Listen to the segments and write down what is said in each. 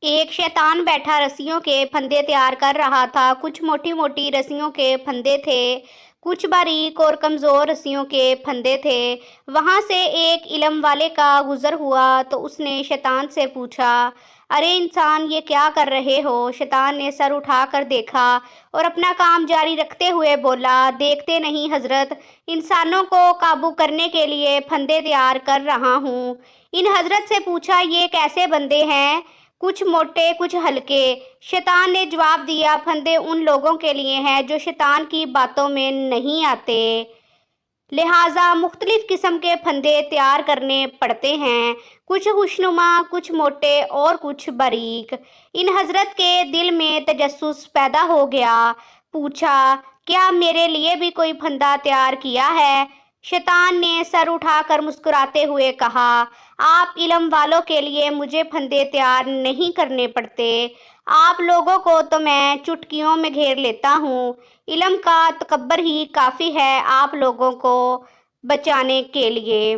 ایک शैतान बैठा रस्सियों के फंदे तैयार कर रहा था। कुछ मोटी मोटी रस्सियों के फंदे थे, कुछ बारीक और कमज़ोर रस्सियों के फंदे थे। वहाँ से एक इल्म वाले का गुज़र हुआ तो उसने शैतान से पूछा, अरे इंसान, ये क्या कर रहे हो? शैतान ने सर उठाकर देखा और अपना काम जारी रखते हुए बोला, देखते नहीं हज़रत, इंसानों को काबू करने के लिए फंदे तैयार कर रहा हूँ। इन हज़रत से पूछा, ये कैसे बंदे हैं? कुछ मोटे कुछ हल्के। शैतान ने जवाब दिया, फंदे उन लोगों के लिए हैं जो शैतान की बातों में नहीं आते, लिहाजा मुख्तलिफ किस्म के फंदे तैयार करने पड़ते हैं, कुछ खुशनुमा, कुछ मोटे और कुछ बारीक। इन हजरत के दिल में तजस्सुस पैदा हो गया। पूछा, क्या मेरे लिए भी कोई फंदा तैयार किया है? शैतान ने सर उठाकर मुस्कुराते हुए कहा, आप इल्म वालों के लिए मुझे फंदे तैयार नहीं करने पड़ते। आप लोगों को तो मैं चुटकियों में घेर लेता हूँ। इल्म का तकब्बर ही काफ़ी है आप लोगों को बचाने के लिए।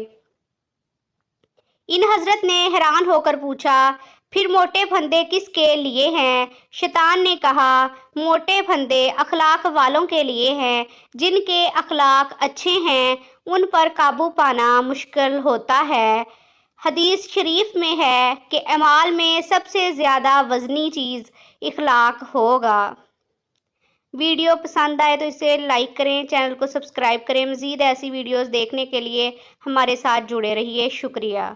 इन हजरत ने हैरान होकर पूछा, फिर मोटे फंदे किसके लिए हैं? शैतान ने कहा, मोटे फंदे अखलाक वालों के लिए हैं। जिनके अखलाक अच्छे हैं उन पर काबू पाना मुश्किल होता है। हदीस शरीफ में है कि अमाल में सबसे ज़्यादा वज़नी चीज़ इखलाक होगा। वीडियो पसंद आए तो इसे लाइक करें, चैनल को सब्सक्राइब करें। मज़ीद ऐसी वीडियोस देखने के लिए हमारे साथ जुड़े रहिए। शुक्रिया।